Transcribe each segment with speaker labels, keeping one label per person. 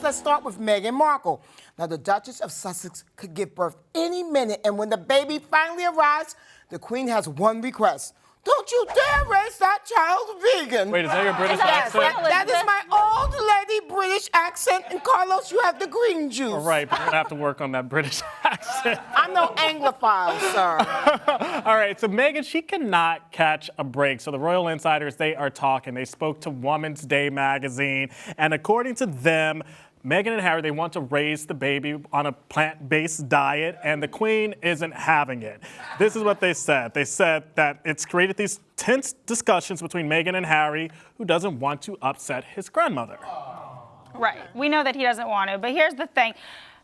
Speaker 1: let's start with Meghan Markle. Now, the Duchess of Sussex could give birth any minute, and when the baby finally arrives, the Queen has one request. Don't you dare raise that child vegan.
Speaker 2: Wait, is that your British
Speaker 1: Yes,
Speaker 2: accent?
Speaker 1: that is my old lady British accent, and Carlos, you have the green juice.
Speaker 2: All right, but you're gonna have to work on that British accent.
Speaker 1: I'm no Anglophile, sir.
Speaker 2: All right, so Meghan, she cannot catch a break. So the Royal Insiders, they are talking. They spoke to Woman's Day magazine, and according to them, Meghan and Harry, they want to raise the baby on a plant-based diet, and the Queen isn't having it. This is what they said. They said that it's created these tense discussions between Meghan and Harry, who doesn't want to upset his grandmother.
Speaker 3: Right. We know that he doesn't want to, but here's the thing.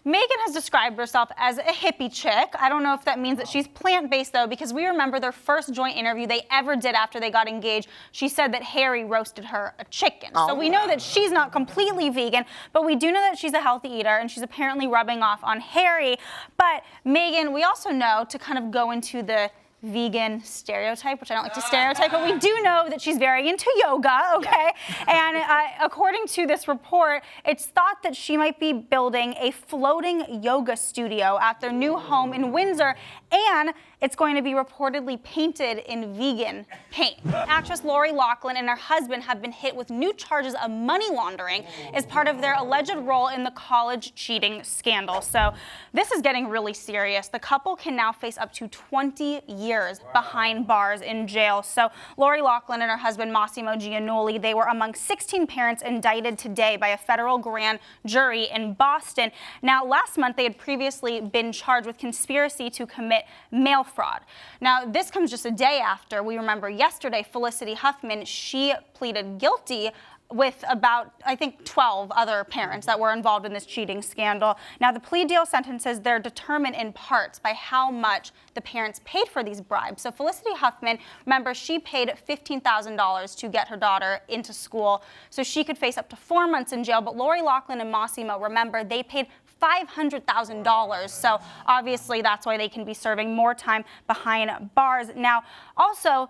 Speaker 3: Meghan has described herself as a hippie chick. I don't know if that means that she's plant-based, though, because we remember their first joint interview they ever did after they got engaged. She said that Harry roasted her a chicken. So we know that she's not completely vegan, but we do know that she's a healthy eater, and she's apparently rubbing off on Harry. But Meghan, we also know, to kind of go into the vegan stereotype, which I don't like to stereotype, but we do know that she's very into yoga, okay? And according to this report, it's thought that she might be building a floating yoga studio at their new home in Windsor, and it's going to be reportedly painted in vegan paint. Actress Loughlin and her husband have been hit with new charges of money laundering as part of their alleged role in the college cheating scandal. So this is getting really serious. The couple can now face up to 20 years behind bars in jail. So Loughlin and her husband Mossimo Giannulli, they were among 16 parents indicted today by a federal grand jury in Boston. Now, last month they had previously been charged with conspiracy to commit mail fraud. Now, this comes just a day after. We remember yesterday, Felicity Huffman, she pleaded guilty with about, I think, 12 other parents that were involved in this cheating scandal. Now, the plea deal sentences, they're determined in parts by how much the parents paid for these bribes. So Felicity Huffman, remember, she paid $15,000 to get her daughter into school so she could face up to 4 months in jail. But Loughlin and Mossimo, remember, they paid $500,000. So obviously that's why they can be serving more time behind bars. Now, also,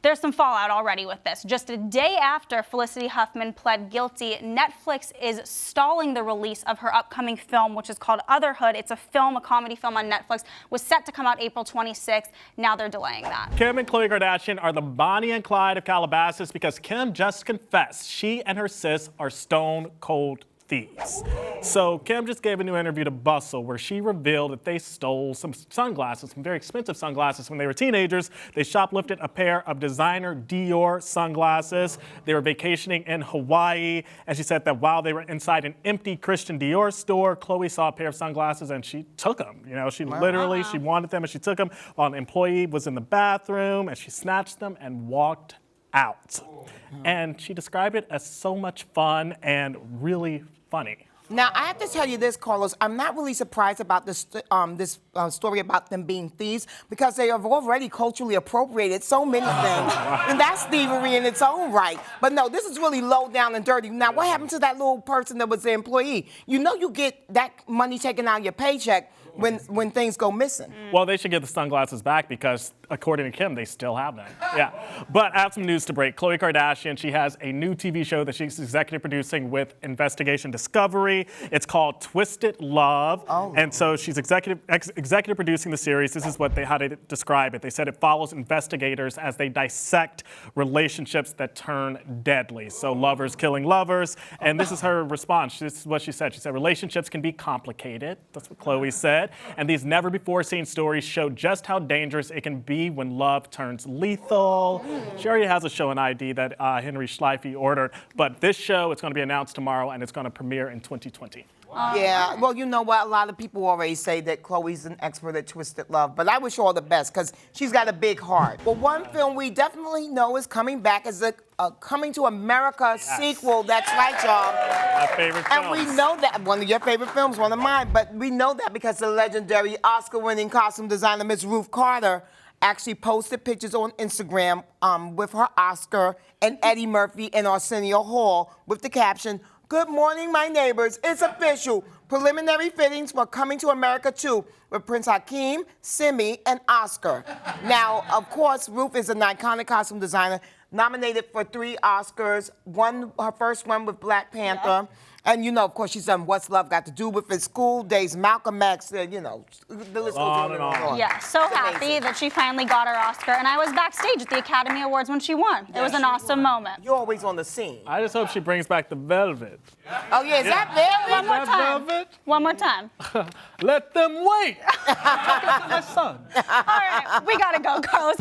Speaker 3: there's some fallout already with this. Just a day after Felicity Huffman pled guilty, Netflix is stalling the release of her upcoming film, which is called Otherhood. It's a film, a comedy film on Netflix, was set to come out April 26th. Now they're delaying that.
Speaker 2: Kim and Khloe Kardashian are the Bonnie and Clyde of Calabasas because Kim just confessed she and her sis are stone cold thieves. So Kim just gave a new interview to Bustle where she revealed that they stole some sunglasses, some very expensive sunglasses when they were teenagers. They shoplifted a pair of designer Dior sunglasses. They were vacationing in Hawaii, and she said that while they were inside an empty Christian Dior store, Khloe saw a pair of sunglasses and she took them. You know, she literally, she wanted them and she took them while an employee was in the bathroom, and she snatched them and walked out. And she described it as so much fun and really funny.
Speaker 1: Now, I have to tell you this, Carlos. I'm not really surprised about this story about them being thieves because they have already culturally appropriated so many things. And that's thievery in its own right. But no, this is really low down and dirty. Now, what happened to that little person that was the employee? You know you get that money taken out of your paycheck when things go missing.
Speaker 2: Well, they should get the sunglasses back because, according to Kim, they still have them. Yeah. But I have some news to break. Khloe Kardashian, she has a new TV show that she's executive producing with Investigation Discovery. It's called Twisted Love. And so she's executive producing the series. This is how they describe it. They said it follows investigators as they dissect relationships that turn deadly. So lovers killing lovers. And this is her response. This is what she said. She said, relationships can be complicated. That's what Khloe said. And these never-before-seen stories show just how dangerous it can be when love turns lethal. She already has a show in ID that Henry Schleife ordered. But this show, it's going to be announced tomorrow, and it's going to premiere in 2020.
Speaker 1: Yeah, well, you know what? A lot of people already say that Khloe's an expert at twisted love, but I wish her all the best because she's got a big heart. Well, one film we definitely know is coming back is a Coming to America sequel. That's right, y'all.
Speaker 2: My favorite film.
Speaker 1: And we know that, one of your favorite films, one of mine, but we know that because the legendary Oscar-winning costume designer, Miss Ruth Carter, actually posted pictures on Instagram with her Oscar and Eddie Murphy and Arsenio Hall with the caption, "Good morning, my neighbors. It's official. Preliminary fittings for Coming to America 2 with Prince Hakeem, Simi, and Oscar." Now, of course, Ruth is an iconic costume designer, nominated for 3 Oscars. Her first one with Black Panther, And, you know, of course, she's done What's Love Got to Do with It, School Days, Malcolm X, you know, the list goes on and on.
Speaker 3: Yeah, so happy that she finally got her Oscar. And I was backstage at the Academy Awards when she won. It was an awesome moment.
Speaker 1: You're always on the scene.
Speaker 2: I just hope she brings back the velvet.
Speaker 1: Oh, yeah, is that Velvet?
Speaker 3: One more time.
Speaker 2: Velvet?
Speaker 3: One more time.
Speaker 2: Let them wait. Talking to my son.
Speaker 3: All right, we gotta go, Carlos.